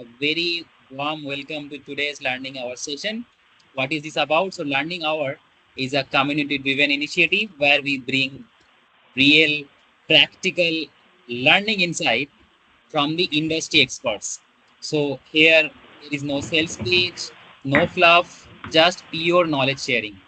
A very warm welcome to today's Learning Hour session. What is this about? So, Learning Hour is a community driven initiative where we bring real, practical learning insight from the industry experts. So, here there is no sales pitch, no fluff, just pure knowledge sharing.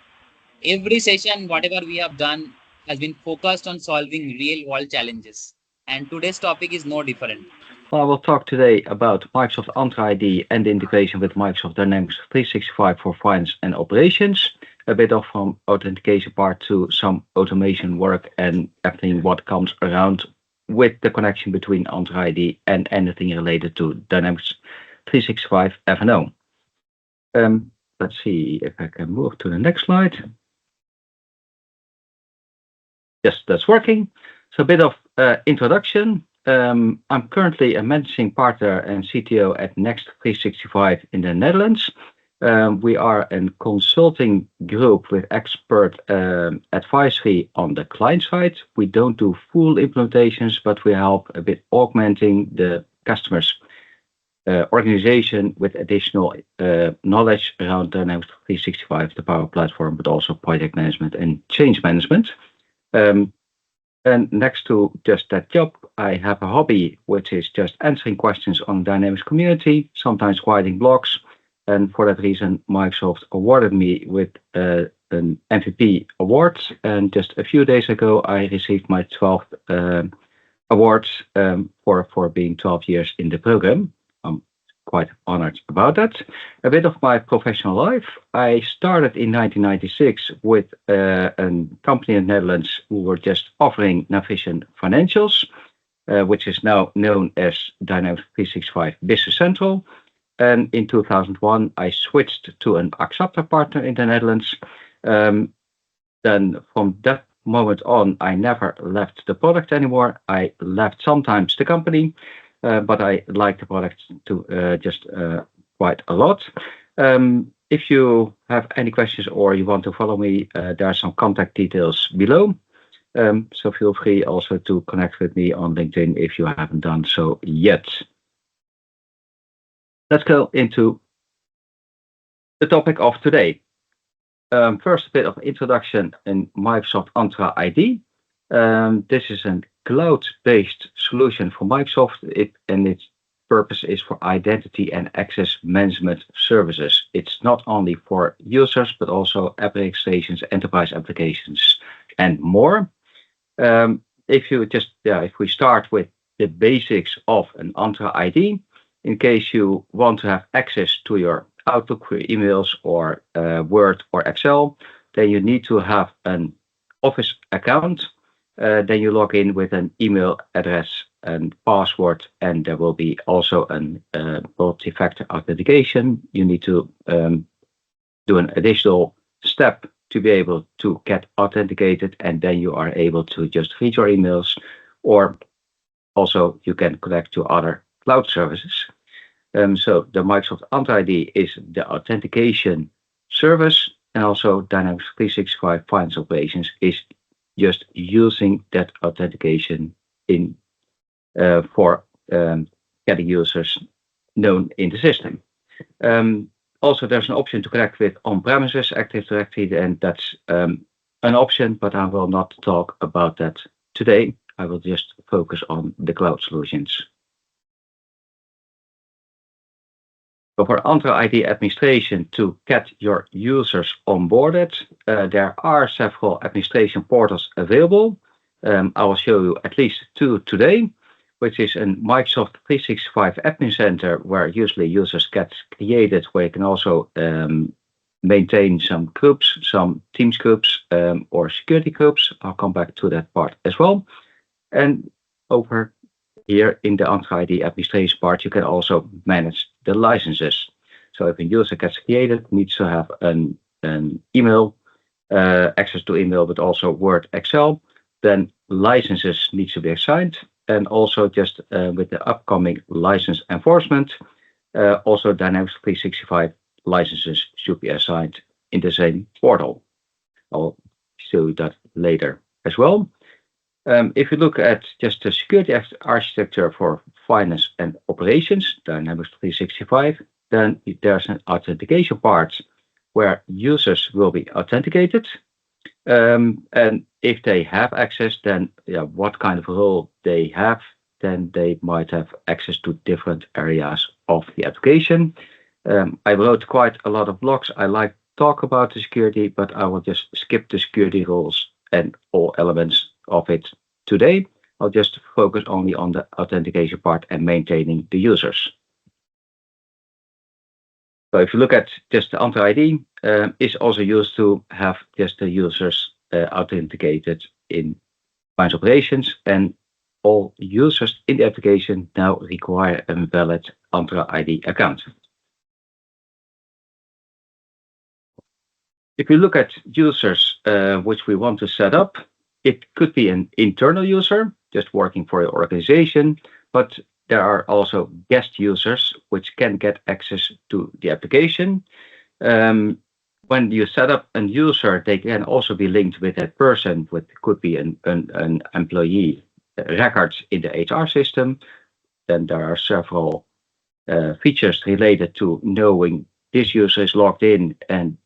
Every session, whatever we have done, has been focused on solving real world challenges. And today's topic is no different. Well, I will talk today about Microsoft Entra ID and the integration with Microsoft Dynamics 365 for finance and operations. A bit of from authentication part to some automation work and everything what comes around with the connection between Entra ID and anything related to Dynamics 365 F&O. Let's see if I can move to the next slide. Yes, that's working. So a bit of introduction. I'm currently a managing partner and CTO at Next 365 in the Netherlands. We are a consulting group with expert advisory on the client side. We don't do full implementations, but we help a bit augmenting the customer's organization with additional knowledge around Dynamics 365, the Power Platform, but also project management and change management. And next to just that job, I have a hobby, which is just answering questions on Dynamics community, sometimes writing blogs. And for that reason, Microsoft awarded me with an MVP award. And just a few days ago, I received my 12th award for being 12 years in the program. I'm quite honored about that. A bit of my professional life. I started in 1996 with a company in the Netherlands who were just offering Navision financials, which is now known as Dynamics 365 Business Central. And in 2001, I switched to an Accepta partner in the Netherlands. Then from that moment on, I never left the product anymore. I left sometimes the company, but I like the product to just quite a lot. If you have any questions or you want to follow me, there are some contact details below. So feel free also to connect with me on LinkedIn if you haven't done so yet. Let's go into the topic of today. First, a bit of introduction in Microsoft Entra ID. This is a cloud-based solution for Microsoft, and its purpose is for identity and access management services. It's not only for users, but also applications, enterprise applications, and more. If we start with the basics of an Entra ID, in case you want to have access to your Outlook for emails or Word or Excel, then you need to have an Office account. Then you log in with an email address and password, and there will be also an multi-factor authentication. You need to do an additional step to be able to get authenticated, and then you are able to just read your emails, or also you can connect to other cloud services. So the Microsoft Entra ID is the authentication service, and also Dynamics 365 Finance Operations is just using that authentication in for getting users known in the system. Also, there's an option to connect with on-premises Active Directory, and that's an option, but I will not talk about that today. I will just focus on the cloud solutions. So for Entra ID administration, to get your users onboarded, there are several administration portals available. I will show you at least two today, which is a Microsoft 365 Admin Center, where usually users get created, where you can also maintain some groups, some Teams groups, or security groups. I'll come back to that part as well. And over here in the Entra ID administration part, you can also manage the licenses. So if a user gets created, needs to have an email, access to email, but also Word, Excel, then licenses need to be assigned. And also just with the upcoming license enforcement, also Dynamics 365 licenses should be assigned in the same portal. I'll show you that later as well. If you look at just the security architecture for finance and operations, Dynamics 365. Then there's an authentication part where users will be authenticated. And if they have access, then what kind of role they have, then they might have access to different areas of the application. I wrote quite a lot of blogs. I like talk about the security, but I will just skip the security rules and all elements of it today. I'll just focus only on the authentication part and maintaining the users. So if you look at just the Entra ID, is also used to have just the users authenticated in finance operations, and all users in the application now require a valid Entra ID account. If you look at users which we want to set up, it could be an internal user just working for your organization, but there are also guest users which can get access to the application. When you set up a user, they can also be linked with that person, which could be an employee records in the HR system. Then there are several features related to knowing this user is logged in, and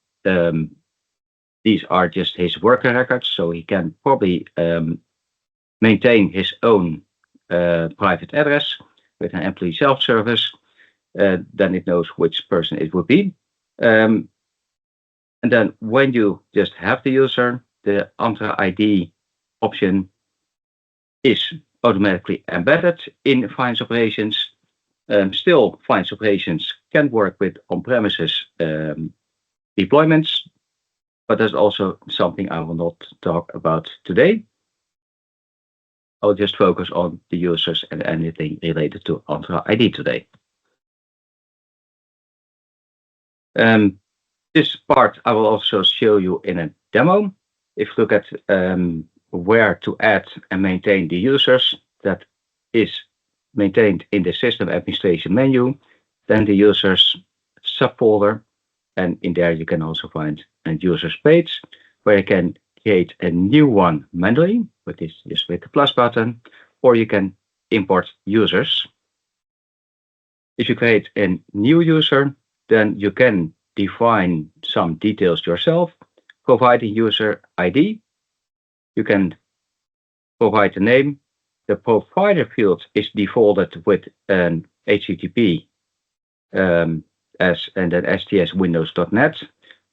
these are just his worker records, so he can probably maintain his own private address with an employee self-service. Then it knows which person it would be. And then when you just have the user, the Entra ID option is automatically embedded in finance operations. Still, finance operations can work with on-premises deployments, but that's also something I will not talk about today. I'll just focus on the users and anything related to Entra ID today. This part I will also show you in a demo. If you look at where to add and maintain the users, that is maintained in the system administration menu, then the users subfolder, and in there you can also find a users page where you can create a new one manually with this, just with the plus button, or you can import users. If you create a new user, then you can define some details yourself, provide a user ID. You can provide the name. The provider field is defaulted with an HTTP and then STS Windows.net.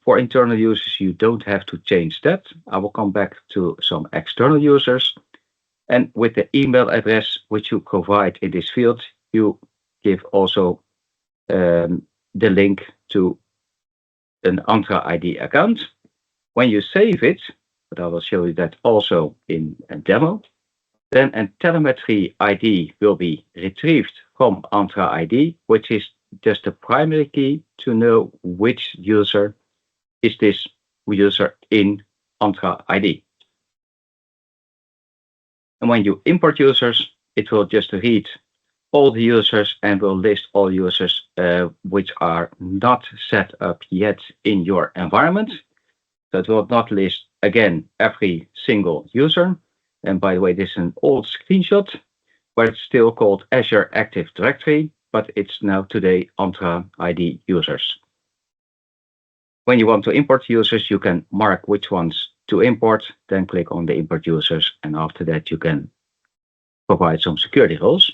For internal users, you don't have to change that. I will come back to some external users. And with the email address which you provide in this field, you give also the link to an Entra ID account. When you save it, but I will show you that also in a demo, then a telemetry ID will be retrieved from Entra ID, which is just the primary key to know which user is this user in Entra ID. And when you import users, it will just read all the users and will list all users which are not set up yet in your environment. So it will not list again every single user. And by the way, this is an old screenshot, but it's still called Azure Active Directory, but it's now today Entra ID users. When you want to import users, you can mark which ones to import, then click on the import users, and after that you can provide some security rules.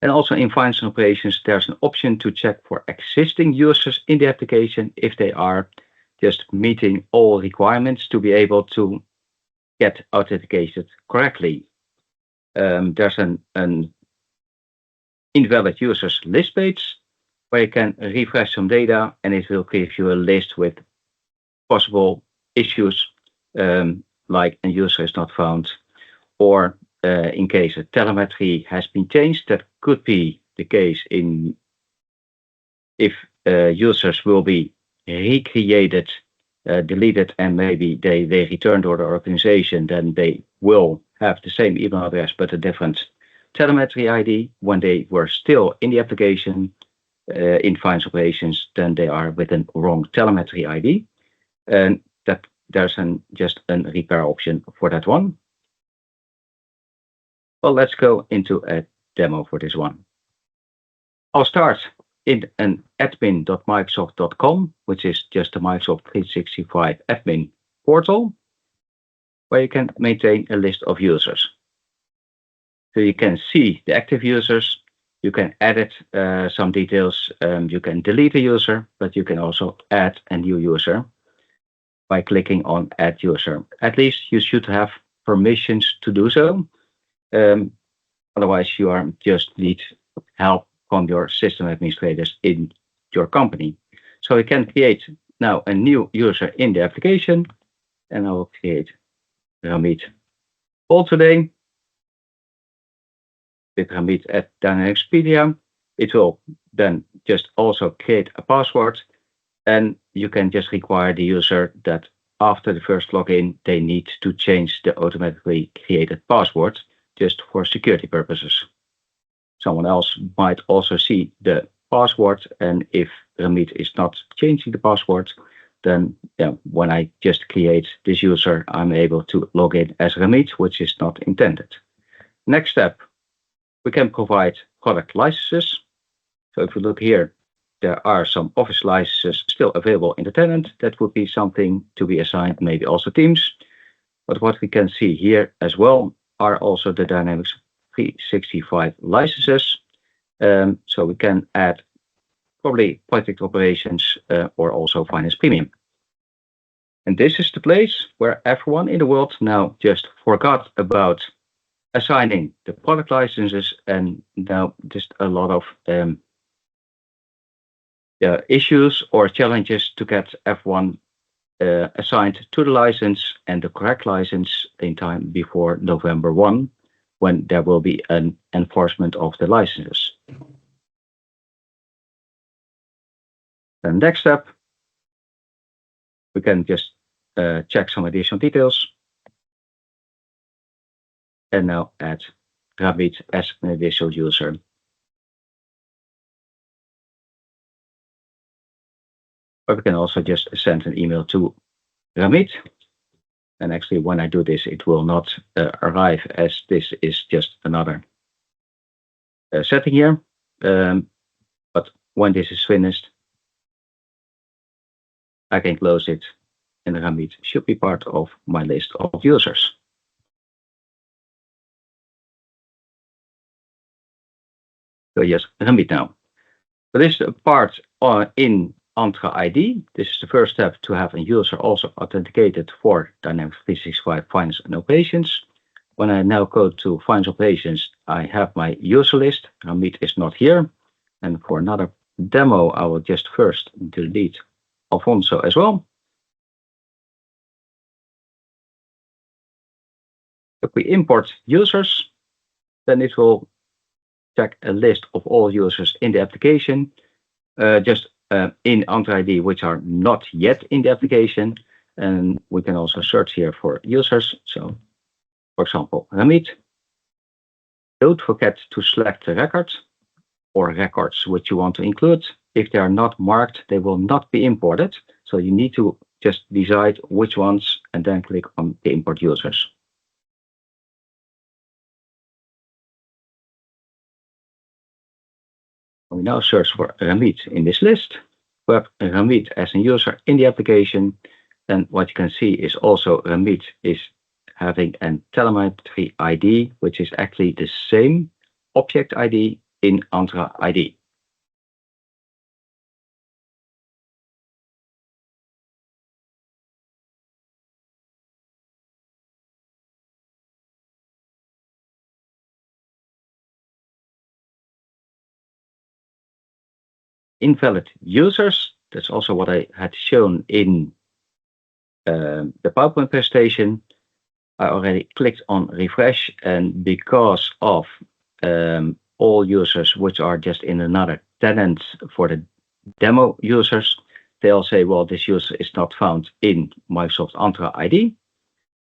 And also in finance operations, there's an option to check for existing users in the application if they are just meeting all requirements to be able to get authenticated correctly. There's an invalid users list page where you can refresh some data and it will give you a list with possible issues like a user is not found, or in case a telemetry has been changed. That could be the case in if users will be recreated, deleted, and maybe they return to the organization, then they will have the same email address but a different telemetry ID. When they were still in the application in finance operations, then they are with a wrong telemetry ID, and that there's just a repair option for that one. Well, let's go into a demo for this one. I'll start in an admin.microsoft.com, which is just the Microsoft 365 admin portal, where you can maintain a list of users. So you can see the active users, you can edit some details, you can delete a user, but you can also add a new user by clicking on Add User. At least you should have permissions to do so. Otherwise, you just need help from your system administrators in your company. So we can create now a new user in the application, and I will create Ramit all today with Ramit at Dynamicspedia. It will then just also create a password, and you can just require the user that after the first login, they need to change the automatically created password just for security purposes. Someone else might also see the password, and if Ramit is not changing the password, then when I just create this user, I'm able to log in as Ramit, which is not intended. Next step, we can provide product licenses. So if you look here, there are some Office licenses still available in the tenant. That would be something to be assigned, maybe also Teams. But what we can see here as well are also the Dynamics 365 licenses. So we can add probably project operations or also finance premium. And this is the place where everyone in the world now just forgot about assigning the product licenses, and now just a lot of issues or challenges to get everyone assigned to the license and the correct license in time before November 1, when there will be an enforcement of the licenses. The next step, we can just check some additional details and now add Ramit as an additional user. But we can also just send an email to Ramit. And actually, when I do this, it will not arrive, as this is just another setting here. But when this is finished, I can close it, and Ramit should be part of my list of users. So yes, Ramit now. So this is a part in Entra ID. This is the first step to have a user also authenticated for Dynamics 365 Finance and Operations. When I now go to Finance Operations, I have my user list. Ramit is not here. And for another demo, I will just first delete Alfonso as well. If we import users, then it will check a list of all users in the application, just in Entra ID, which are not yet in the application. And we can also search here for users. So, for example, Ramit. Don't forget to select the record or records which you want to include. If they are not marked, they will not be imported. So you need to just decide which ones and then click on the import users. We now search for Ramit in this list. We have Ramit as a user in the application. And what you can see is also Ramit is having a telemetry ID, which is actually the same object ID in Entra ID. Invalid users, that's also what I had shown in the PowerPoint presentation. I already clicked on refresh, and because of all users which are just in another tenant for the demo users, they'll say, well, this user is not found in Microsoft Entra ID,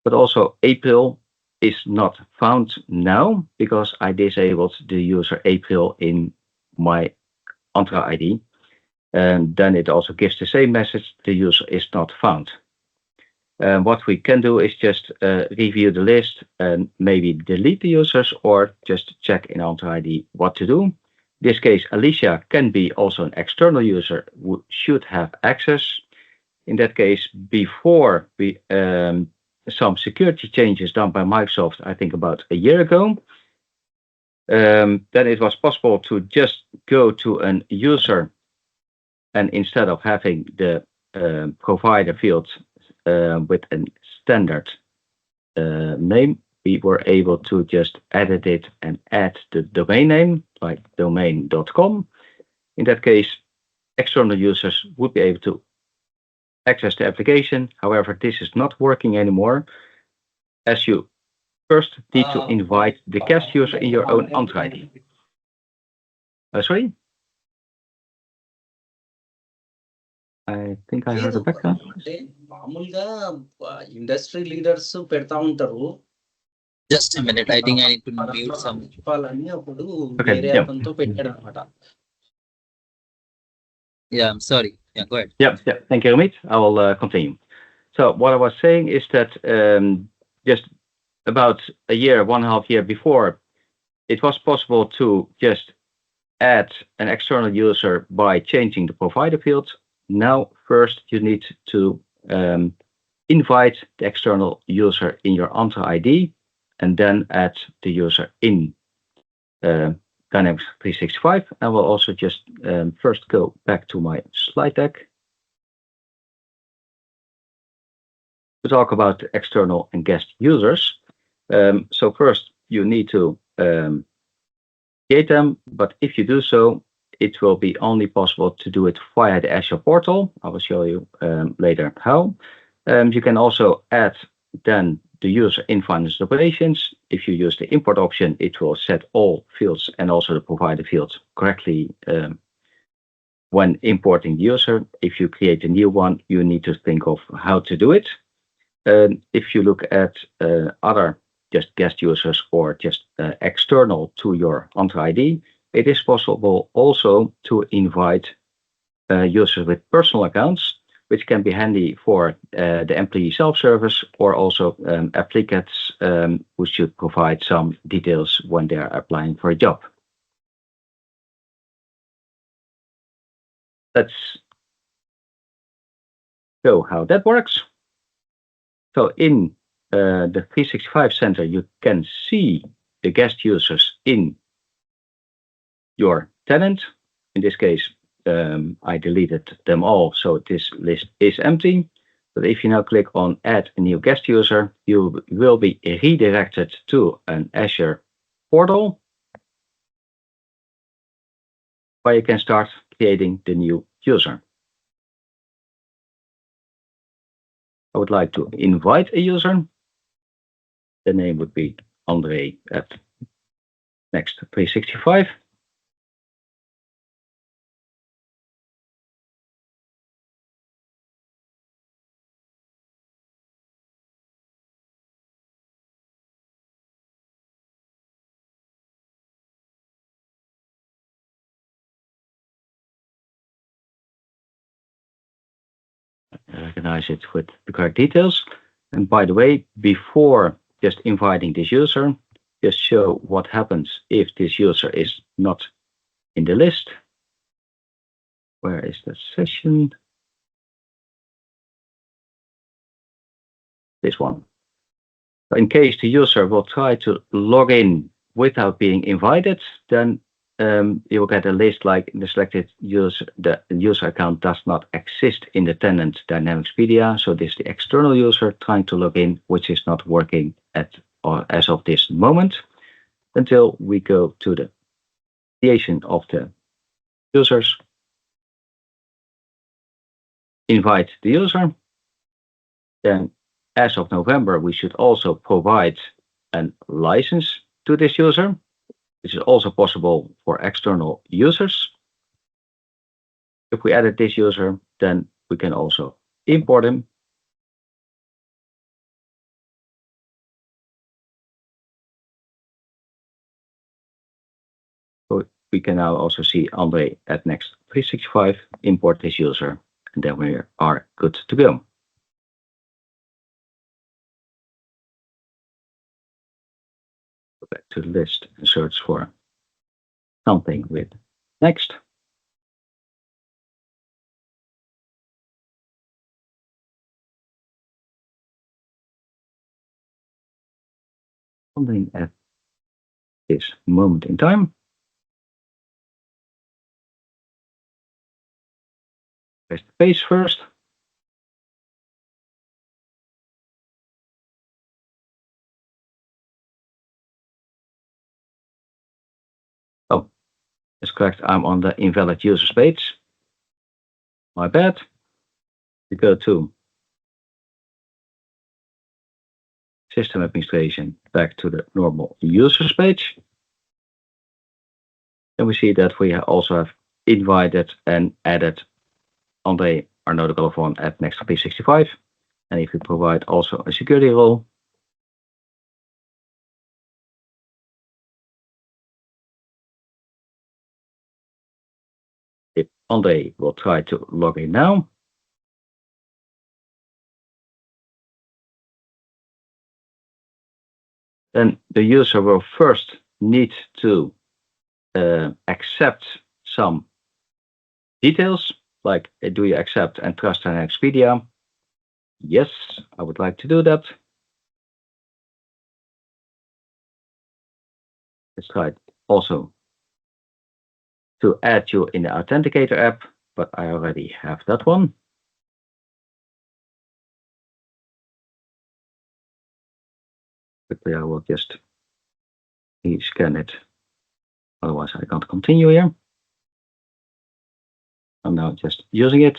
but also April is not found now because I disabled the user April in my Entra ID. And then it also gives the same message, the user is not found. What we can do is just review the list and maybe delete the users or just check in Entra ID what to do. In this case, Alicia can be also an external user who should have access. In that case, before we some security changes done by Microsoft, I think about a year ago, then it was possible to just go to an user and instead of having the provider field with a standard name, we were able to just edit it and add the domain name like domain.com. In that case, external users would be able to access the application. However, this is not working anymore, as you first need to invite the guest user in your own Entra ID. Sorry? I think I heard a background. మామూలుగా industry leaders పెడతా ఉంటారు. Just a minute, I think I need to mute some. చెప్పాలని అప్పుడు Okay, వేరే yeah. అతనితో పెట్టాడు అనమాట. Yeah, I'm sorry. Yeah, go ahead. Yeah, thank you, Amit. I will continue. So what I was saying is that just about a year, 1.5 years before, it was possible to just add an external user by changing the provider field. Now, first you need to invite the external user in your Entra ID and then add the user in Dynamics 365. I will also just first go back to my slide deck to talk about the external and guest users. So first you need to create them, but if you do so, it will be only possible to do it via the Azure portal. I will show you later how. You can also add then the user in finance operations. If you use the import option, it will set all fields and also the provider fields correctly when importing the user. If you create a new one, you need to think of how to do it. If you look at other just guest users or just external to your Entra ID, it is possible also to invite users with personal accounts, which can be handy for the employee self-service or also applicants who should provide some details when they are applying for a job. Let's show how that works. So in the 365 Center, you can see the guest users in your tenant. In this case, I deleted them all, so this list is empty. But if you now click on add a new guest user, you will be redirected to an Azure portal where you can start creating the new user. I would like to invite a user. The name would be Andre at Next 365. Recognize it with the correct details. And by the way, before just inviting this user, just show what happens if this user is not in the list. Where is the session? This one. So in case the user will try to log in without being invited, then you will get a list like the selected user, the user account does not exist in the tenant Dynamics Media. So this is the external user trying to log in, which is not working at or as of this moment until we go to the creation of the users. Invite the user. Then as of November, we should also provide a license to this user. This is also possible for external users. If we edit this user, then we can also import him. So we can now also see Andre at Next 365, import this user, and then we are good to go. back to the list and search for something with next. Something at this moment in time. Press the page first. Oh, that's correct. I'm on the invalid users page. My bad. We go to system administration, back to the normal users page. And we see that we also have invited and added Andre Arnaud de Galifon at Next D365. And if we provide also a security role, if Andre will try to log in now, then the user will first need to accept some details, like do you accept and trust an Expedia? Yes, I would like to do that. Let's try also to add you in the Authenticator app, but I already have that one. Quickly, I will just scan it. Otherwise, I can't continue here. I'm now just using it.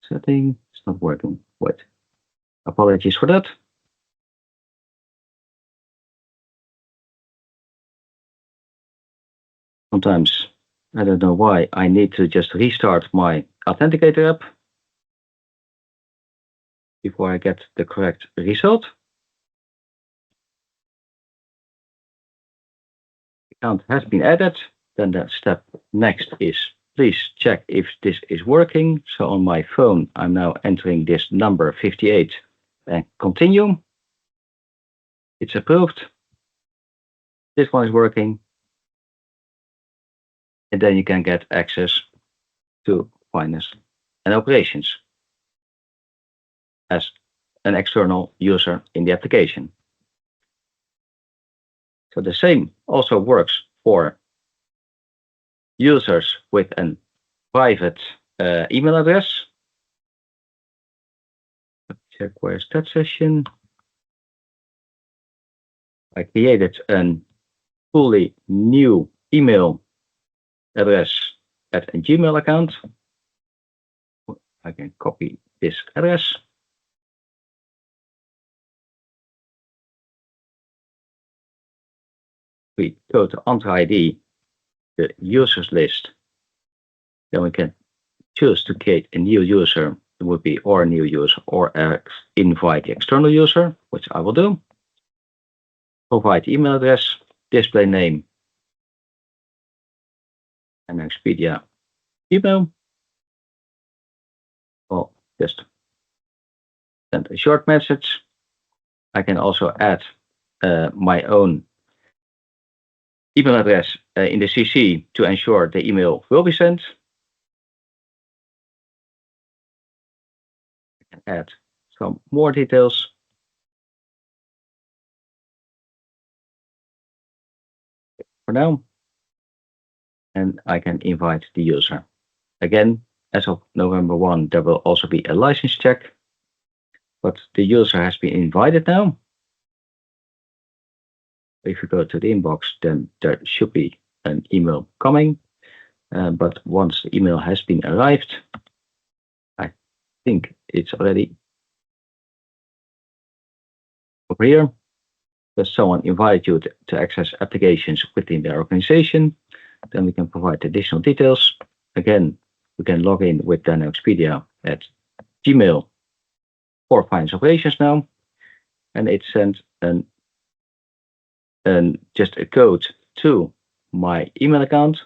Setting, it's not working. Wait, apologies for that. Sometimes, I don't know why, I need to just restart my Authenticator app before I get the correct result. Account has been added. Then the step next is please check if this is working. So on my phone, I'm now entering this number 58 and continue. It's approved. This one is working. And then you can get access to finance and operations as an external user in the application. So the same also works for users with a private email address. Let's check where's that session. I created a fully new email address at a Gmail account. I can copy this address. We go to Entra ID, the users list. Then we can choose to create a new user. It would be or a new user or invite the external user, which I will do. Provide email address, display name, and Expedia email. Well, just send a short message. I can also add my own email address in the CC to ensure the email will be sent. I can add some more details. For now. And I can invite the user. Again, as of November 1, there will also be a license check, but the user has been invited now. If you go to the inbox, then there should be an email coming. But once the email has been arrived, I think it's already over here. Does someone invite you to access applications within their organization? Then we can provide additional details. Again, we can log in with Expedia at Gmail for finance operations now. And it sends just a code to my email account.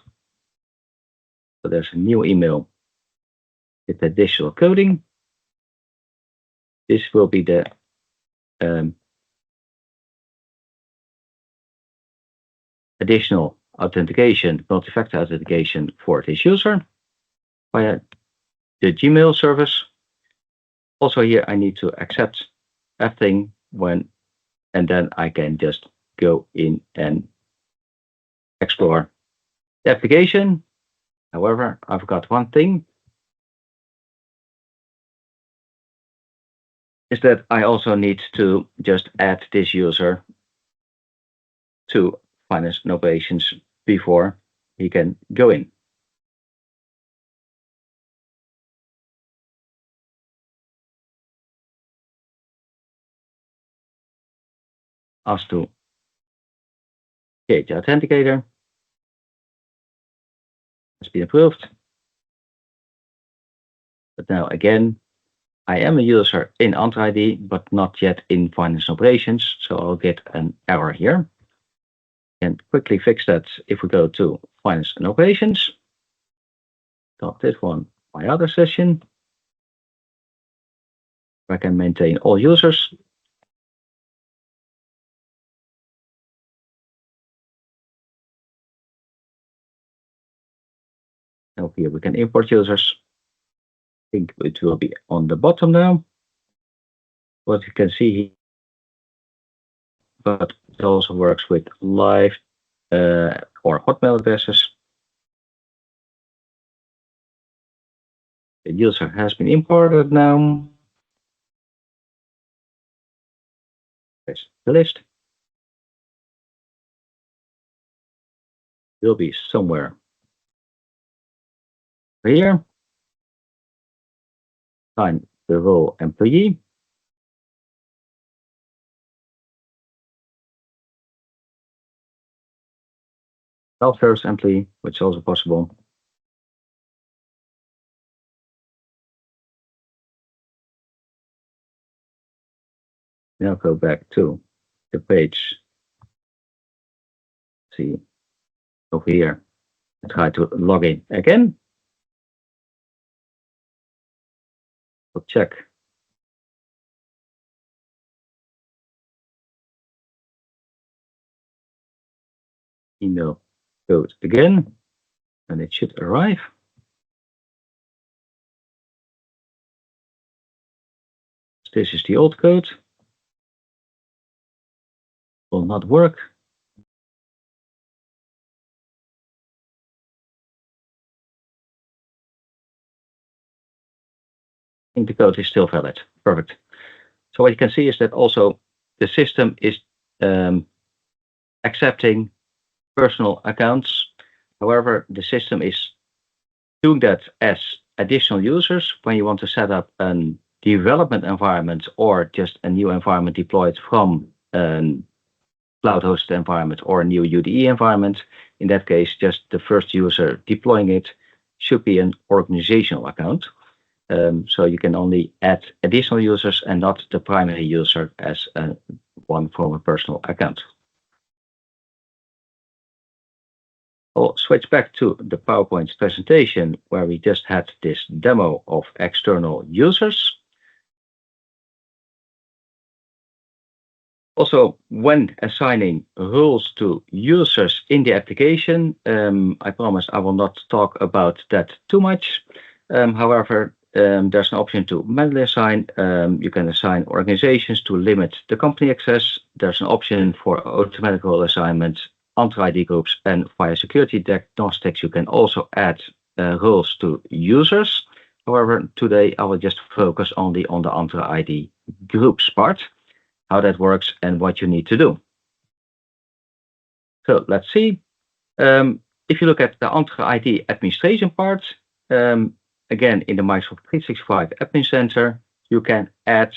So there's a new email with additional coding. This will be the additional authentication, multi-factor authentication for this user via the Gmail service. Also here I need to accept everything and then I can just go in and explore the application. However, I forgot one thing, is that I also need to just add this user to finance and operations before he can go in. Ask to create the authenticator. Has been approved. But now again, I am a user in Entra ID, but not yet in finance and operations, so I'll get an error here. And quickly fix that if we go to finance and operations. Got this one, my other session. I can maintain all users. Now here we can import users. I think it will be on the bottom now. What you can see here, but it also works with live or Hotmail addresses. The user has been imported now. There's the list. Will be somewhere here. Find the role employee. Self-service employee, which is also possible. Now go back to the page. See over here. Try to log in again. We'll check. Email code again, and it should arrive. This is the old code. Will not work. I think the code is still valid. Perfect. So what you can see is that also the system is accepting personal accounts. However, the system is doing that as additional users when you want to set up a development environment or just a new environment deployed from a cloud-hosted environment or a new UDE environment. In that case, just the first user deploying it should be an organizational account. So you can only add additional users and not the primary user as one from a personal account. I'll switch back to the PowerPoint presentation where we just had this demo of external users. Also, when assigning roles to users in the application, I promise I will not talk about that too much. However, there's an option to manually assign. You can assign organizations to limit the company access. There's an option for automatic role assignment, Entra ID groups, and via security diagnostics, you can also add roles to users. However, today I will just focus only on the Entra ID groups part, how that works and what you need to do. So let's see. If you look at the Entra ID administration part, again, in the Microsoft 365 Admin Center, you can add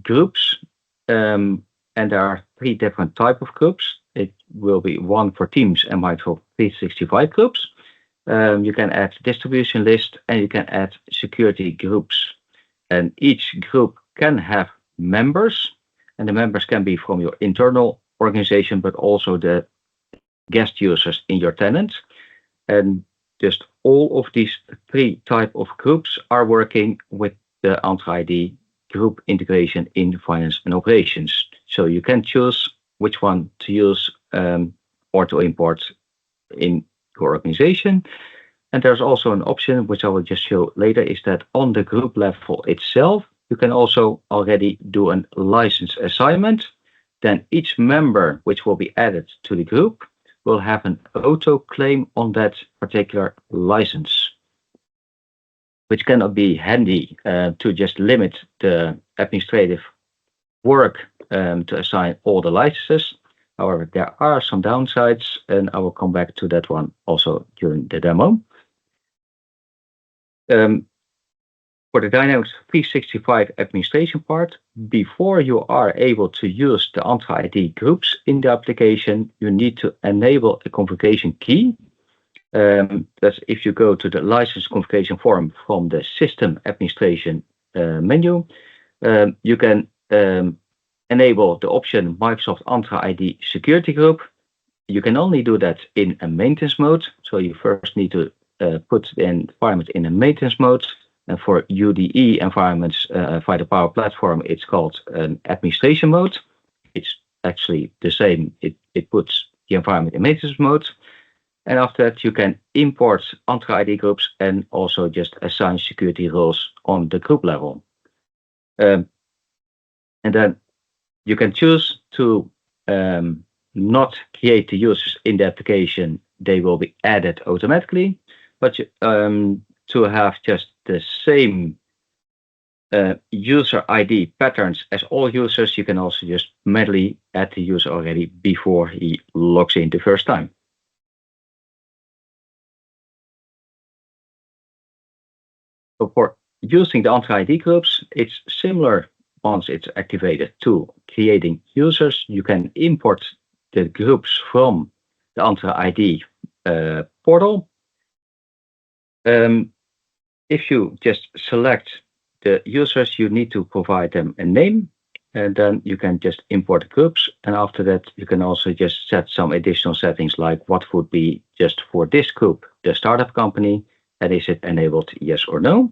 groups, and there are 3 different types of groups. It will be one for Teams and Microsoft 365 groups. You can add distribution list and you can add security groups. And each group can have members, and the members can be from your internal organization, but also the guest users in your tenant. And just all of these three type of groups are working with the Entra ID group integration in finance and operations. So you can choose which one to use or to import in your organization. And there's also an option, which I will just show later, is that on the group level itself, you can also already do a license assignment. Then each member which will be added to the group will have an auto claim on that particular license, which cannot be handy to just limit the administrative work to assign all the licenses. However, there are some downsides, and I will come back to that one also during the demo. For the Dynamics 365 administration part, before you are able to use the Entra ID groups in the application, you need to enable a configuration key. That's if you go to the license configuration form from the system administration menu, you can enable the option Microsoft Entra ID security group. You can only do that in a maintenance mode. So you first need to put the environment in a maintenance mode. And for UDE environments via the Power Platform, it's called an administration mode. It's actually the same. It puts the environment in maintenance mode. And after that, you can import Entra ID groups and also just assign security roles on the group level. And then you can choose to not create the users in the application. They will be added automatically. But to have just the same user ID patterns as all users, you can also just manually add the user already before he logs in the first time. So for using the Entra ID groups, it's similar once it's activated to creating users. You can import the groups from the Entra ID portal. If you just select the users, you need to provide them a name, and then you can just import groups. And after that, you can also just set some additional settings, like what would be just for this group, the startup company, and is it enabled, yes or no.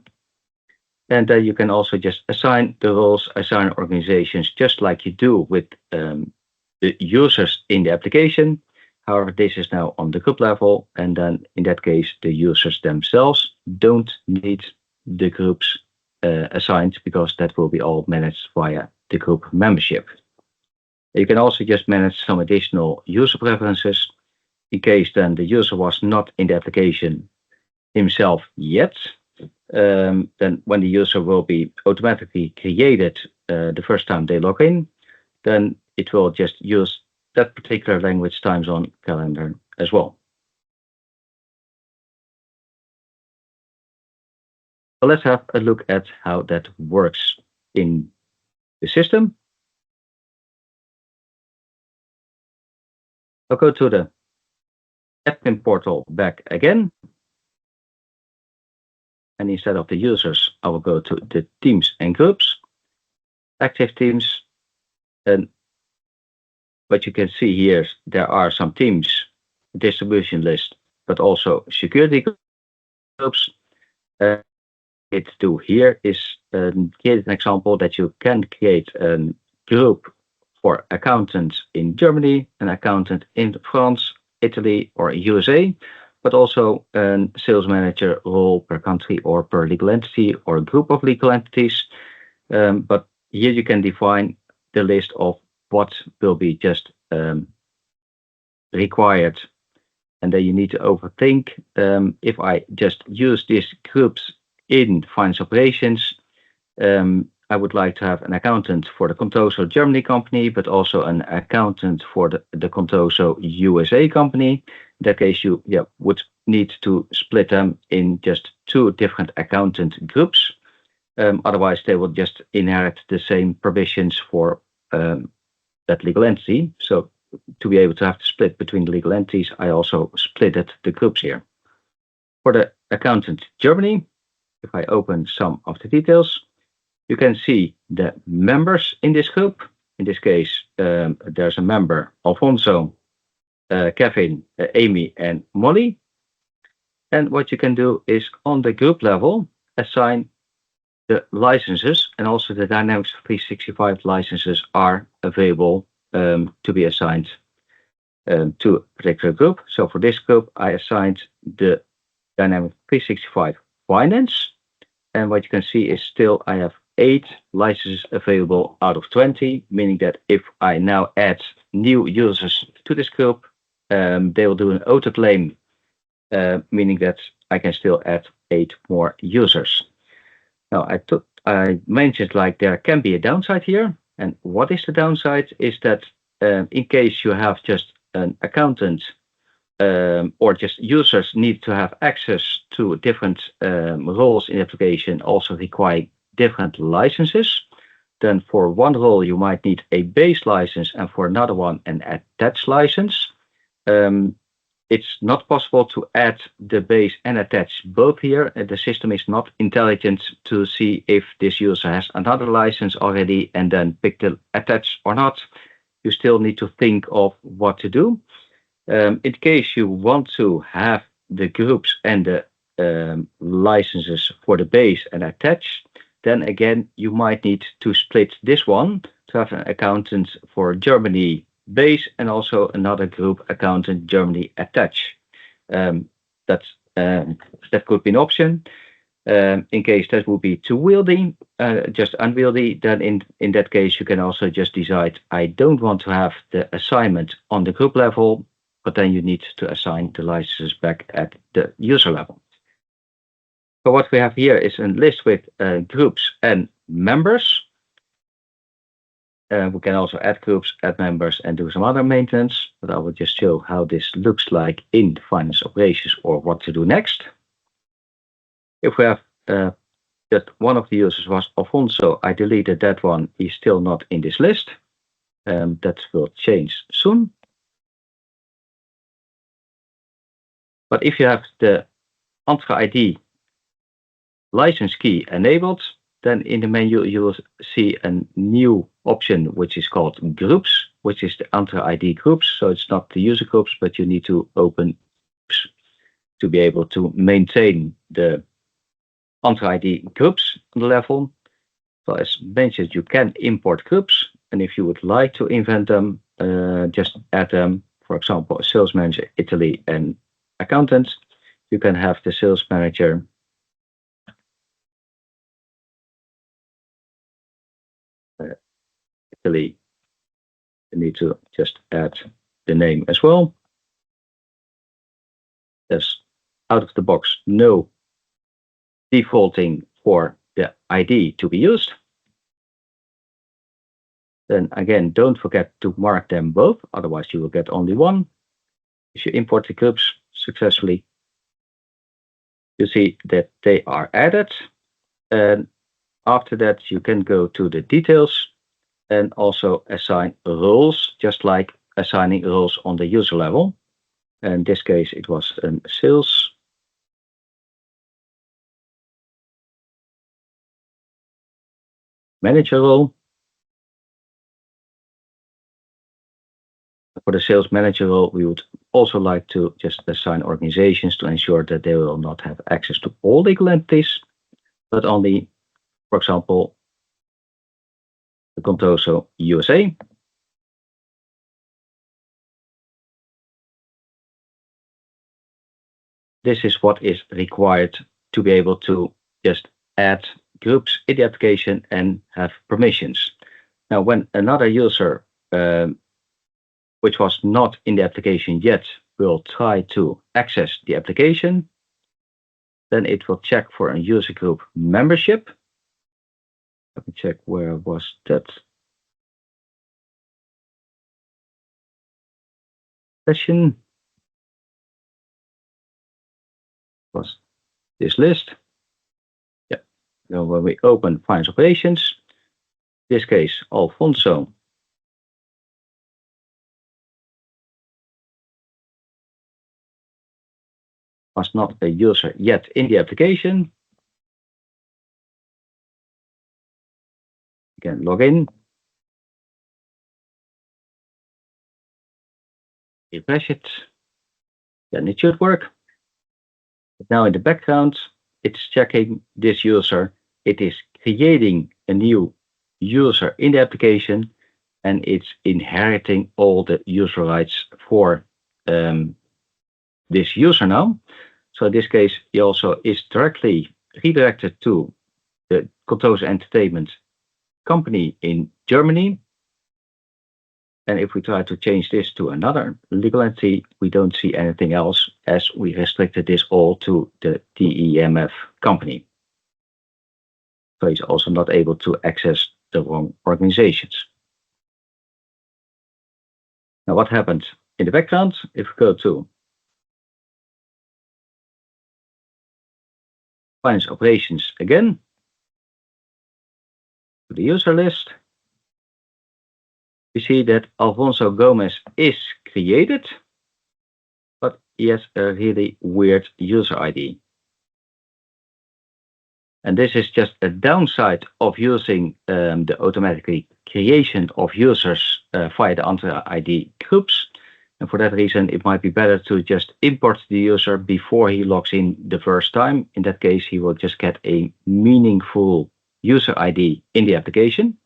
And then you can also just assign the roles, assign organizations, just like you do with the users in the application. However, this is now on the group level, and then in that case, the users themselves don't need the groups assigned, because that will be all managed via the group membership. You can also just manage some additional user preferences in case then the user was not in the application himself yet. Then when the user will be automatically created the first time they log in, then it will just use that particular language time zone calendar as well. So let's have a look at how that works in the system. I'll go to the admin portal back again. And instead of the users, I will go to the teams and groups, active teams. And what you can see here, there are some teams, distribution list, but also security groups. It to do here is create an example that you can create a group for accountants in Germany, an accountant in France, Italy, or USA, but also a sales manager role per country or per legal entity or a group of legal entities. But here you can define the list of what will be just required. And then you need to overthink. If I just use these groups in finance operations, I would like to have an accountant for the Contoso Germany company, but also an accountant for the Contoso USA company. In that case, you would need to split them in just two different accountant groups. Otherwise, they will just inherit the same provisions for that legal entity. So to be able to have to split between the legal entities, I also splitted the groups here. For the accountant Germany, if I open some of the details, you can see the members in this group. In this case, there's a member, Alfonso, Kevin, Amy, and Molly. And what you can do is on the group level, assign the licenses, and also the Dynamics 365 licenses are available to be assigned to a particular group. So for this group, I assigned the Dynamics 365 Finance. And what you can see is still I have 8 licenses available out of 20, meaning that if I now add new users to this group, they will do an autoclaim, meaning that I can still add 8 more users. Now, I mentioned like there can be a downside here. And what is the downside is that in case you have just an accountant or just users need to have access to different roles in the application, also require different licenses. Then for one role, you might need a base license, and for another one, an attached license. It's not possible to add the base and attach both here. The system is not intelligent to see if this user has another license already and then pick the attach or not. You still need to think of what to do. In case you want to have the groups and the licenses for the base and attach, then again, you might need to split this one to have an accountant for Germany base and also another group accountant Germany attach. That could be an option. In case that would be too wieldy, just unwieldy, then in that case, you can also just decide, I don't want to have the assignment on the group level, but then you need to assign the licenses back at the user level. So what we have here is a list with groups and members. We can also add groups, add members, and do some other maintenance, but I will just show how this looks like in finance operations or what to do next. If we have that one of the users was Alfonso, I deleted that one. He's still not in this list. That will change soon. But if you have the Entra ID license key enabled, then in the menu you will see a new option which is called groups, which is the Entra ID groups. So it's not the user groups, but you need to open groups to be able to maintain the Entra ID groups on the level. So as mentioned, you can import groups, and if you would like to invent them, just add them. For example, a sales manager Italy and accountant. You can have the sales manager Italy. You need to just add the name as well. There's out of the box no defaulting for the ID to be used. Then again, don't forget to mark them both, otherwise you will get only one. If you import the groups successfully, you see that they are added. And after that, you can go to the details and also assign roles, just like assigning roles on the user level. In this case, it was a sales manager role. For the sales manager role, we would also like to just assign organizations to ensure that they will not have access to all legal entities, but only, for example, the Contoso USA. This is what is required to be able to just add groups in the application and have permissions. Now, when another user, which was not in the application yet, will try to access the application, then it will check for a user group membership. Let me check where was that session. Was this list. Yeah. Now when we open finance operations, in this case, Alfonso was not a user yet in the application. You can log in. Refresh it. Then it should work. Now in the background, it's checking this user. It is creating a new user in the application, and it's inheriting all the user rights for this user now. So in this case, he also is directly redirected to the Controls Entertainment company in Germany. And if we try to change this to another legal entity, we don't see anything else, as we restricted this all to the DEMF company. So he's also not able to access the wrong organizations. Now, what happened in the background? If we go to Finance Operations again, to the user list, we see that Alfonso Gomez is created, but he has a really weird user ID. And this is just a downside of using the automatic creation of users via the Entra ID groups. And for that reason, it might be better to just import the user before he logs in the first time. In that case, he will just get a meaningful user ID in the application.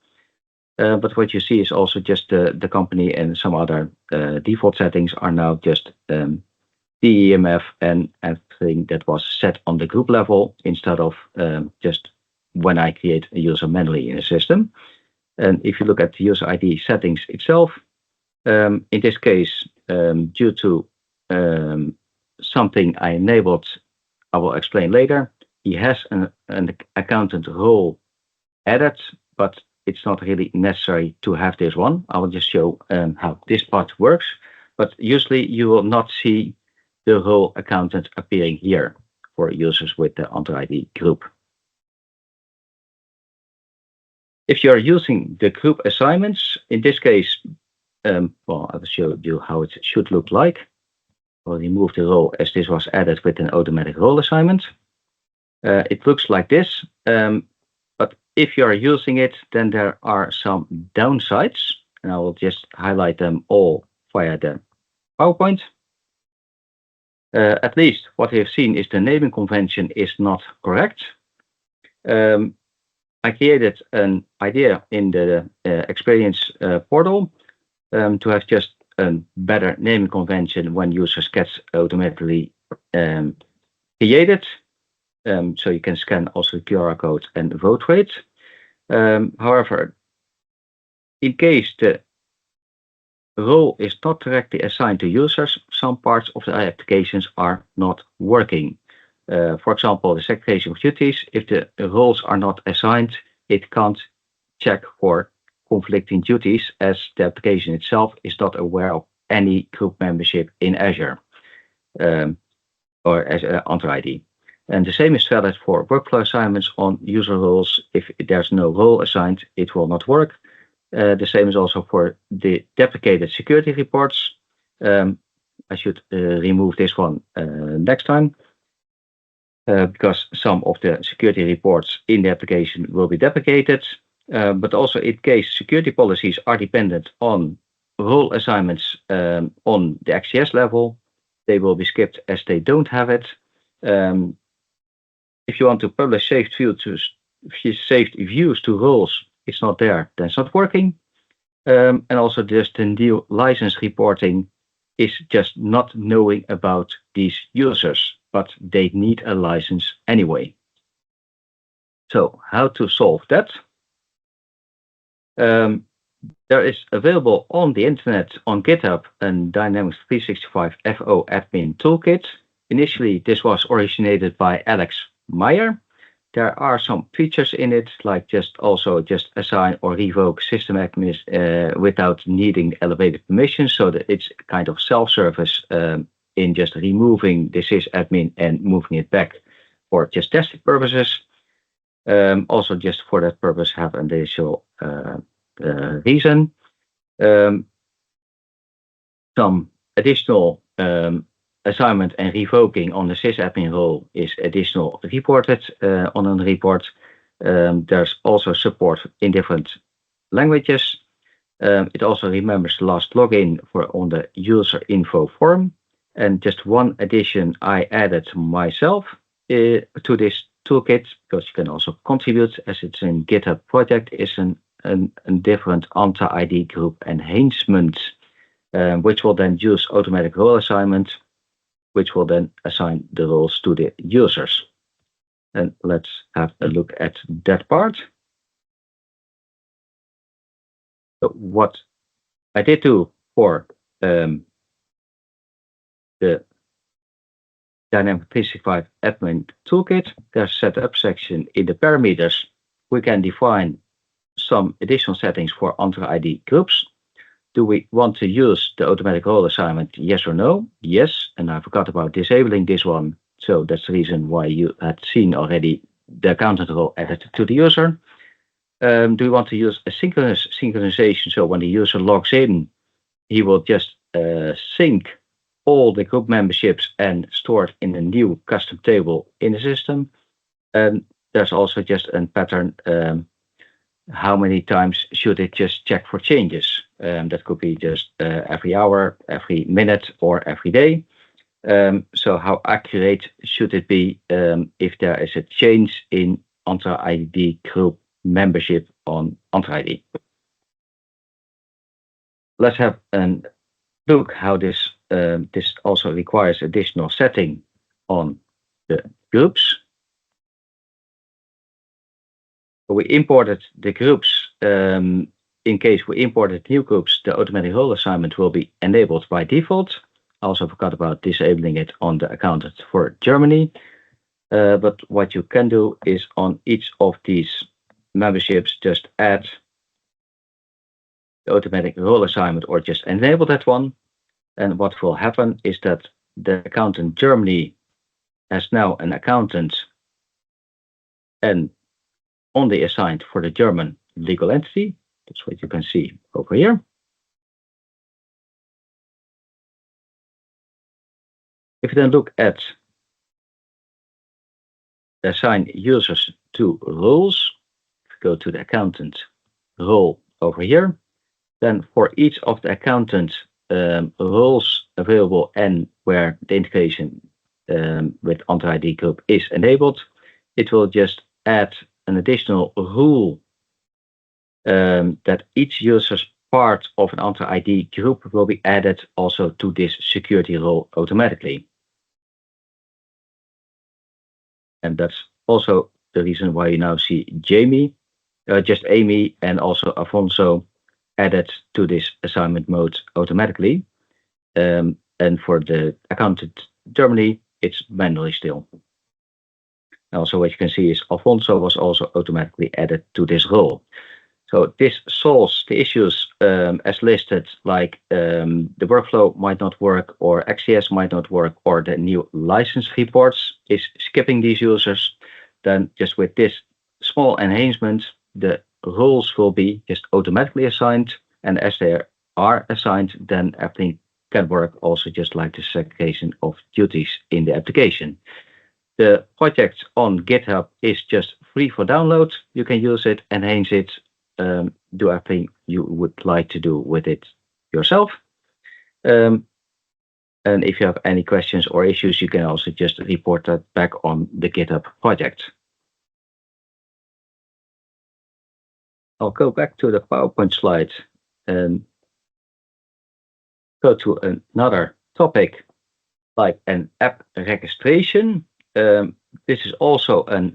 But what you see is also just the company and some other default settings are now just DEMF and everything that was set on the group level instead of just when I create a user manually in a system. And if you look at the user ID settings itself, in this case, due to something I enabled, I will explain later, he has an accountant role added, but it's not really necessary to have this one. I will just show how this part works, but usually you will not see the role accountant appearing here for users with the Entra ID group. If you are using the group assignments, in this case, well, I will show you how it should look like. I'll remove the role as this was added with an automatic role assignment. It looks like this, but if you are using it, then there are some downsides, and I will just highlight them all via the PowerPoint. At least what we have seen is the naming convention is not correct. I created an idea in the experience portal to have just a better naming convention when users get automatically created. So you can scan also the QR code and vote rate. However, in case the role is not directly assigned to users, some parts of the applications are not working. For example, the segregation of duties, if the roles are not assigned, it can't check for conflicting duties as the application itself is not aware of any group membership in Azure or as Entra ID. And the same is valid for workflow assignments on user roles. If there's no role assigned, it will not work. The same is also for the deprecated security reports. I should remove this one next time because some of the security reports in the application will be deprecated. But also in case security policies are dependent on role assignments on the XCS level, they will be skipped as they don't have it. If you want to publish saved views to roles, it's not there, then it's not working. And also just the new license reporting is just not knowing about these users, but they need a license anyway. So how to solve that? There is available on the internet on GitHub a Dynamics 365 FO admin toolkit. Initially, this was originated by Alex Meyer. There are some features in it, like just assign or revoke system admins without needing elevated permissions, so that it's kind of self-service in just removing the sysadmin and moving it back for just testing purposes. Also, just for that purpose, have an additional reason. Some additional assignment and revoking on the sysadmin role is additional reported on a report. There's also support in different languages. It also remembers the last login on the user info form. And just one addition I added myself to this toolkit, because you can also contribute as it's in GitHub project, is a different Entra ID group enhancement, which will then use automatic role assignment, which will then assign the roles to the users. And let's have a look at that part. So what I did do for the Dynamics 365 admin toolkit, there's a setup section in the parameters. We can define some additional settings for Entra ID groups. Do we want to use the automatic role assignment? Yes or no? Yes. And I forgot about disabling this one. So that's the reason why you had seen already the accountant role added to the user. Do we want to use a synchronization? So when the user logs in, he will just sync all the group memberships and store it in a new custom table in the system. And there's also just a pattern. How many times should it just check for changes? That could be just every hour, every minute, or every day. So how accurate should it be if there is a change in Entra ID group membership on Entra ID? Let's have a look how this also requires additional setting on the groups. We imported the groups. In case we imported new groups, the automatic role assignment will be enabled by default. I also forgot about disabling it on the accountant for Germany. But what you can do is on each of these memberships, just add the automatic role assignment or just enable that one. And what will happen is that the accountant Germany has now an accountant and only assigned for the German legal entity. That's what you can see over here. If you then look at assign users to roles, go to the accountant role over here, then for each of the accountant roles available and where the integration with Entra ID group is enabled, it will just add an additional rule that each user's part of an Entra ID group will be added also to this security role automatically. And that's also the reason why you now see just Amy and also Afonso added to this assignment mode automatically. And for the accountant Germany, it's manually still. Also, what you can see is Afonso was also automatically added to this role. So this solves the issues as listed, like the workflow might not work, or XCS might not work, or the new license reports is skipping these users. Then just with this small enhancement, the roles will be just automatically assigned. And as they are assigned, then everything can work also just like the segregation of duties in the application. The project on GitHub is just free for download. You can use it, enhance it, do everything you would like to do with it yourself. And if you have any questions or issues, you can also just report that back on the GitHub project. I'll go back to the PowerPoint slide and go to another topic, like an app registration. This is also a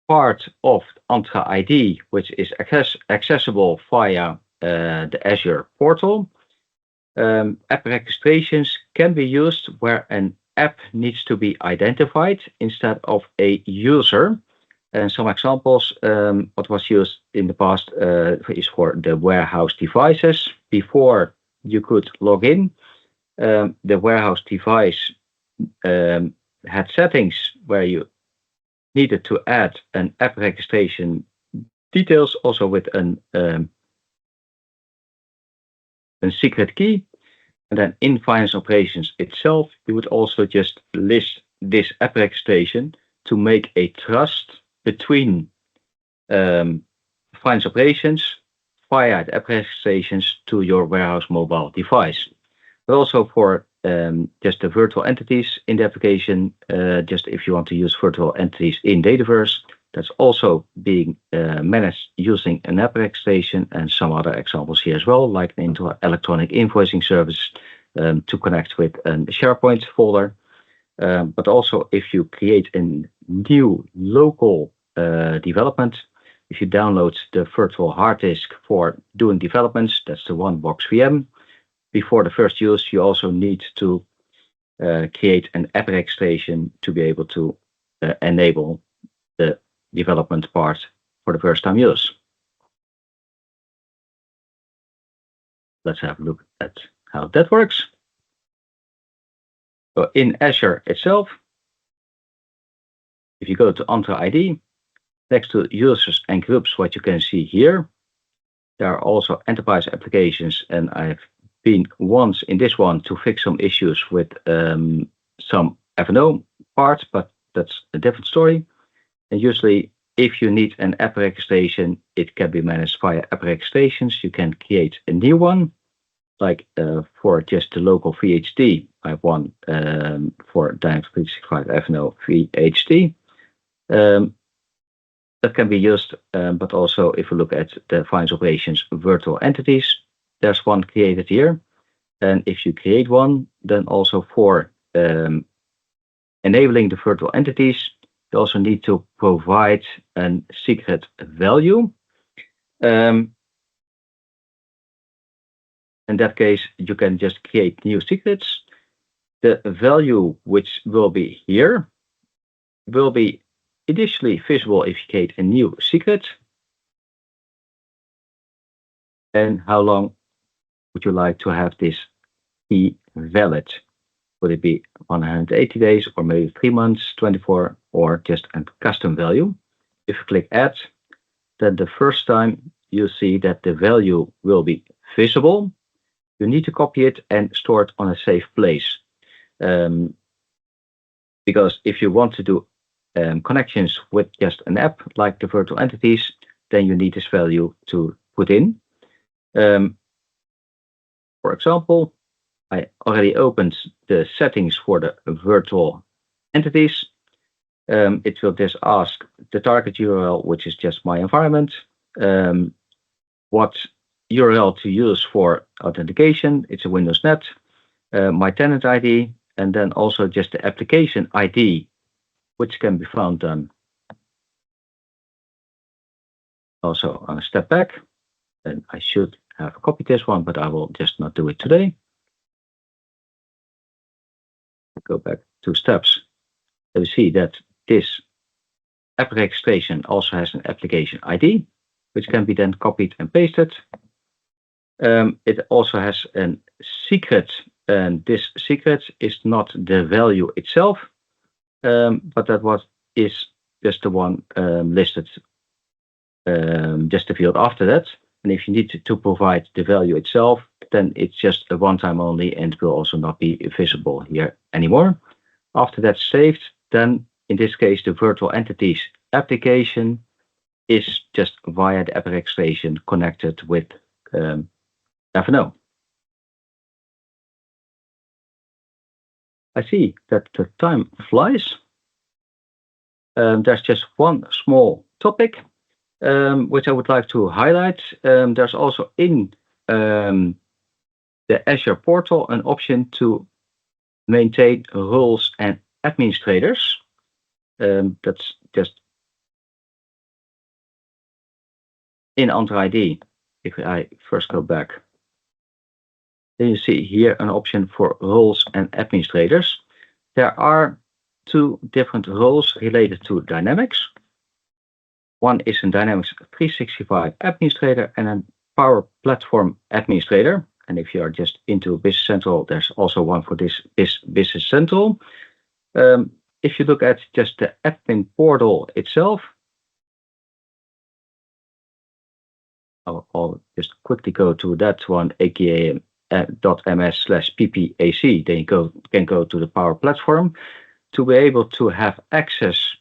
part of Entra ID, which is accessible via the Azure portal. App registrations can be used where an app needs to be identified instead of a user. And some examples, what was used in the past is for the warehouse devices. Before you could log in, the warehouse device had settings where you needed to add an app registration details, also with a secret key. And then in finance operations itself, you would also just list this app registration to make a trust between finance operations via the app registrations to your warehouse mobile device. But also for just the virtual entities in the application. Just if you want to use virtual entities in Dataverse, that's also being managed using an AppRec station and some other examples here as well, like the electronic invoicing service to connect with a SharePoint folder. But also if you create a new local development, if you download the virtual hard disk for doing developments, that's the one box VM. Before the first use, you also need to create an AppRec station to be able to enable the development part for the first time use. Let's have a look at how that works. So in Azure itself, if you go to Entra ID, next to users and groups, what you can see here, there are also enterprise applications, and I've been once in this one to fix some issues with some F&O parts, but that's a different story. And usually, if you need an AppRec station, it can be managed via AppRec stations. You can create a new one, like for just the local VHD. I have one for Dynamics 365 F&O VHD. That can be used, but also if you look at the finance operations virtual entities, there's one created here. And if you create one, then also for enabling the virtual entities, you also need to provide a secret value. In that case, you can just create new secrets. The value which will be here will be initially visible if you create a new secret. And how long would you like to have this key valid? Would it be 180 days or maybe 3 months, 24, or just a custom value? If you click add, then the first time you see that the value will be visible. You need to copy it and store it on a safe place. Because if you want to do connections with just an app like the virtual entities, then you need this value to put in. For example, I already opened the settings for the virtual entities. It will just ask the target URL, which is just my environment, what URL to use for authentication. It's a Windows Net, my tenant ID, and then also just the application ID, which can be found also on a step back. And I should have copied this one, but I will just not do it today. Go back 2 steps. You see that this app registration also has an application ID, which can be then copied and pasted. It also has a secret, and this secret is not the value itself, but that is just the one listed, just the field after that. And if you need to provide the value itself, then it's just a one-time only and will also not be visible here anymore. After that's saved, then in this case, the virtual entities application is just via the app registration connected with F&O. I see that the time flies. There's just one small topic which I would like to highlight. There's also in the Azure portal an option to maintain roles and administrators. That's just in Entra ID. If I first go back, then you see here an option for roles and administrators. There are 2 different roles related to Dynamics. One is a Dynamics 365 administrator and a Power Platform administrator. And if you are just into Business Central, there's also one for this Business Central. If you look at just the admin portal itself, I'll just quickly go to that one, aka .ms/ppac. Then you can go to the Power Platform to be able to have access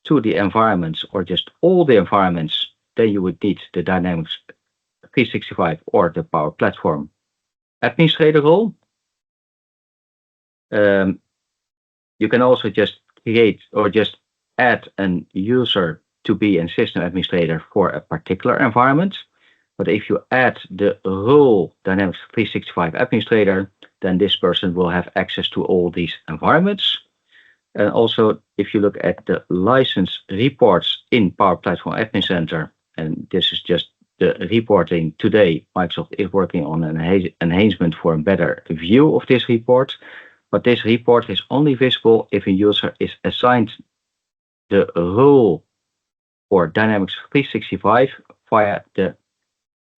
to the environments or just all the environments. Then you would need the Dynamics 365 or the Power Platform administrator role. You can also just create or just add an user to be a system administrator for a particular environment. But if you add the role Dynamics 365 administrator, then this person will have access to all these environments. And also, if you look at the license reports in Power Platform Admin Center, and this is just the reporting today, Microsoft is working on an enhancement for a better view of this report. But this report is only visible if a user is assigned the role for Dynamics 365 via the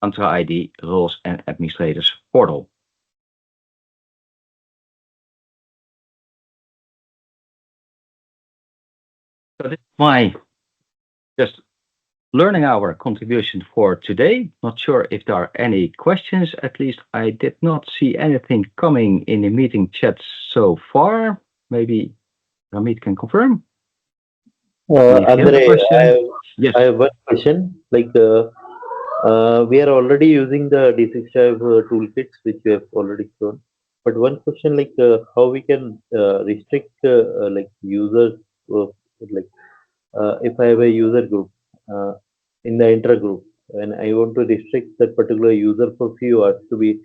Entra ID Roles and Administrators portal. So this is my just learning hour contribution for today. Not sure if there are any questions. At least I did not see anything coming in the meeting chat so far. Maybe Ramit can confirm. Andre, Yes. I have one question. Like, we are already using the D365 toolkits, which we have already shown. But one question, like, how we can restrict like users, like, if I have a user group in the intra group, and I want to restrict that particular user for few hours to be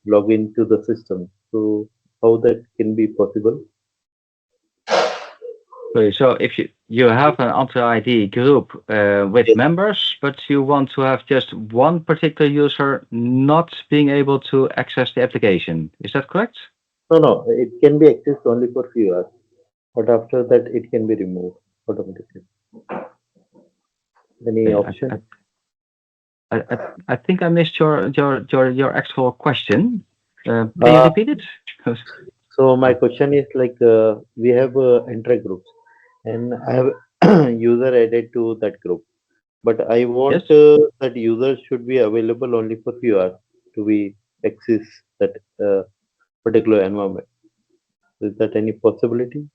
log into the system. So, how that can be possible? Okay, so if you have an Entra ID group with Yes. members, but you want to have just one particular user not being able to access the application, is that correct? No, it can be accessed only for few hours, but after that it can be removed automatically. Any option? I think I missed your actual question. Can you repeat it? So my question is like we have intra groups, and I have user added to that group, but I want Yes. that user should be available only for few hours to be access that particular environment. Is that any possibility?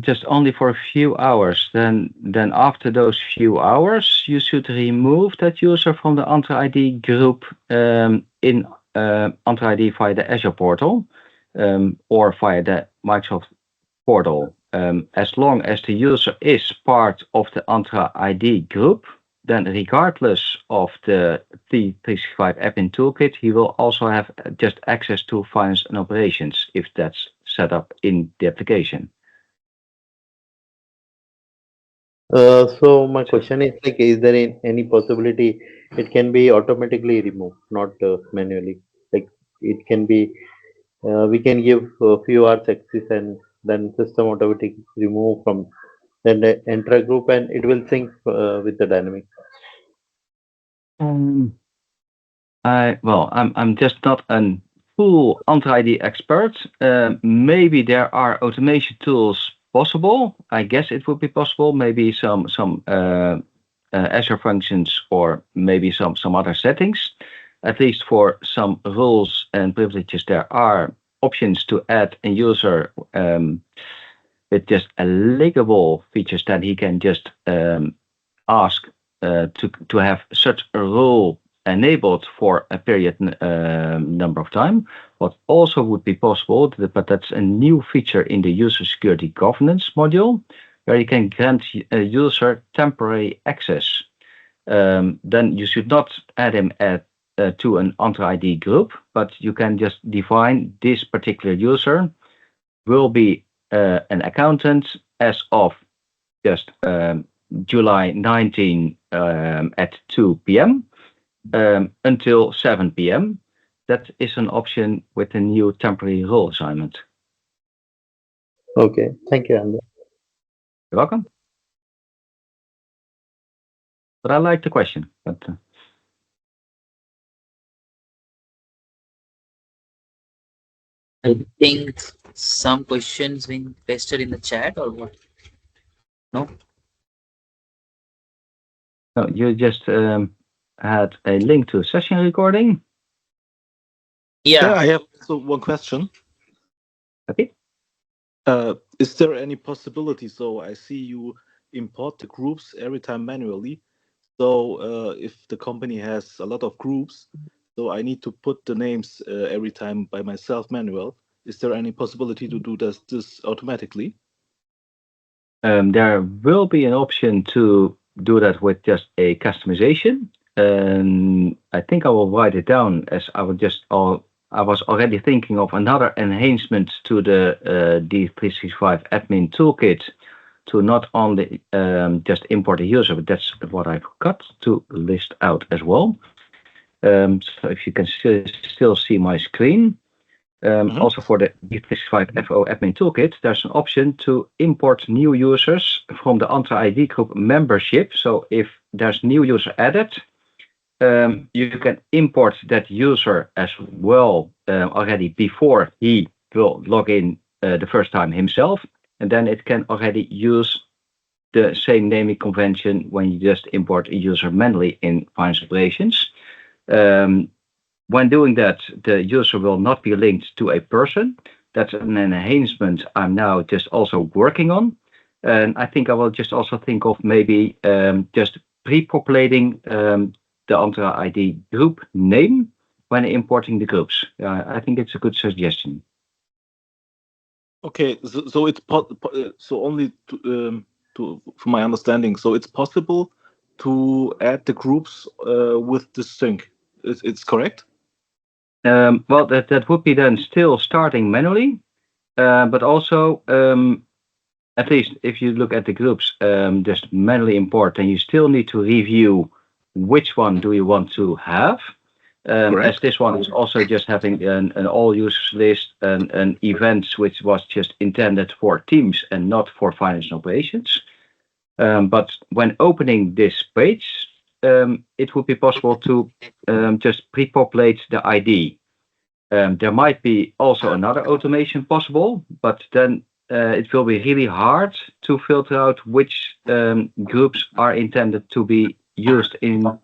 Just only for a few hours. Then after those few hours, you should remove that user from the Entra ID group in Entra ID via the Azure portal or via the Microsoft portal. As long as the user is part of the Entra ID group, then regardless of the D365 Admin Toolkit, he will also have just access to finance and operations if that's set up in the application. So my question is like, is there any possibility it can be automatically removed, not manually? Like it can be, we can give a few hours access and then system automatically remove from then the enter group and it will sync with the dynamic. I'm just not a full Entra ID expert. Maybe there are automation tools possible. I guess it would be possible. Maybe some Azure functions or maybe some other settings. At least for some rules and privileges, there are options to add a user with just applicable features that he can just ask to have such a rule enabled for a period number of time. What also would be possible, but that's a new feature in the user security governance module, where you can grant a user temporary access. Then you should not add him to an Entra ID group, but you can just define this particular user will be an accountant as of just July 19 at 2 p.m. Until 7 p.m. That is an option with a new temporary role assignment. Okay, thank you, Andrew. You're welcome. But I like the question. But I think some questions being pasted in the chat or what? No. no, you just had a link to a session recording. Yeah. I have also one question. Okay. Is there any possibility? So I see you import the groups every time manually. So if the company has a lot of groups, So I need to put the names every time by myself manual. Is there any possibility to do this automatically? There will be an option to do that with just a customization. And I think I will write it down as I was already thinking of another enhancement to the D365 admin toolkit to not only just import a user, but that's what I forgot to list out as well. So if you can still see my screen, also for the D365 FO admin toolkit, there's an option to import new users from the Entra ID group membership. So if there's new user added, you can import that user as well already before he will log in the first time himself, and then it can already use the same naming convention when you just import a user manually in finance operations. When doing that, the user will not be linked to a person. That's an enhancement I'm now just also working on. And I think I will just also think of maybe just pre-populating the Entra ID group name when importing the groups. I think it's a good suggestion. Okay, so it's so only from my understanding, so it's possible to add the groups with the sync. It's correct? Well, that would be then still starting manually, but also at least if you look at the groups, just manually import, and you still need to review which one do you want to have. As this one is also just having an all users list and an events which was just intended for teams and not for finance and operations. But when opening this page, it would be possible to just pre-populate the ID. There might be also another automation possible, but then it will be really hard to filter out which groups are intended to be used in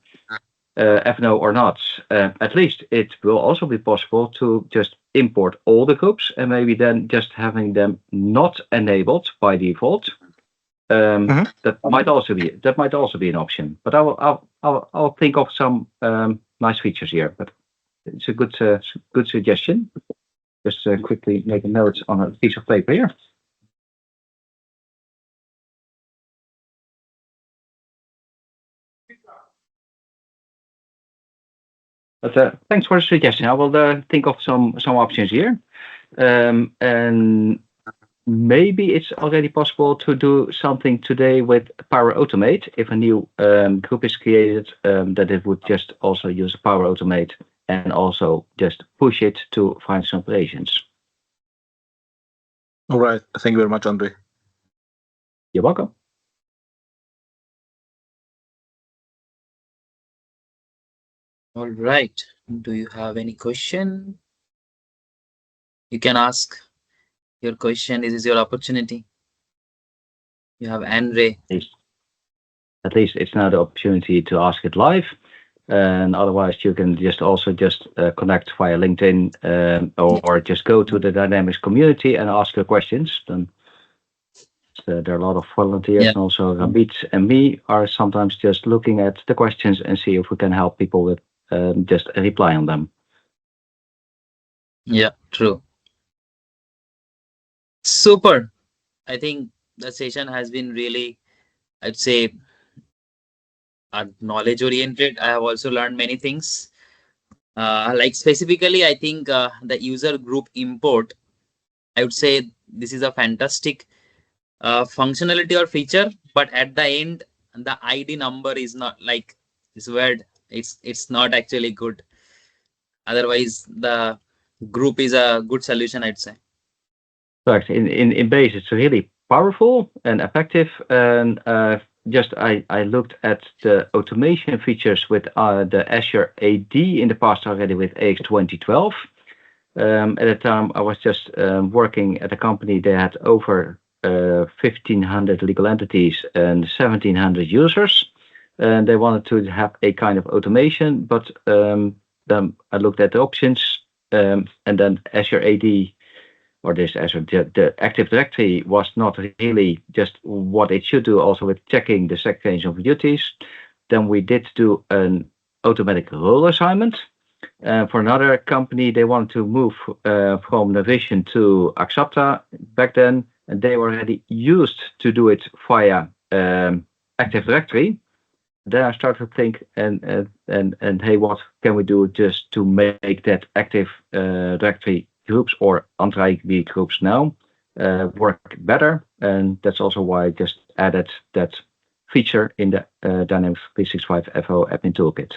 F&O or not. At least it will also be possible to just import all the groups and maybe then just having them not enabled by default. That might also be an option. But I'll think of some nice features here. But it's a good suggestion. Just quickly make a note on a piece of paper here. But thanks for the suggestion. I will think of some options here. And maybe it's already possible to do something today with Power Automate. If a new group is created, that it would just also use Power Automate and also just push it to finance operations. All right. Thank you very much, Andre. You're welcome. All right. Do you have any question? You can ask your question. This is your opportunity. You have Andre. At least it's now the opportunity to ask it live. And otherwise, you can just connect via LinkedIn or just go to the Dynamics community and ask your questions. Then there are a lot of volunteers, and also Ramit and me are sometimes just looking at the questions and see if we can help people with just a reply on them. Yeah, true. Super. I think the session has been really, I'd say, knowledge oriented. I have also learned many things. Like specifically, I think the user group import, I would say this is a fantastic functionality or feature, but at the end, the ID number is not like it's weird. It's not actually good. Otherwise, the group is a good solution, I'd say. Correct. In base, it's really powerful and effective. And I looked at the automation features with the Azure AD in the past already with AX 2012. At the time, I was just working at a company. They had over 1,500 legal entities and 1,700 users. And they wanted to have a kind of automation, but then I looked at the options, and then Azure AD, or this Azure, the Active Directory was not really just what it should do, also with checking the segregation of duties. Then we did do an automatic role assignment. For another company, they wanted to move from Navision to Axapta back then, and they already used to do it via Active Directory. Then I started to think, and hey, what can we do just to make that Active Directory groups or Entra ID groups now work better? And that's also why I just added that feature in the Dynamics 365 FO admin toolkit.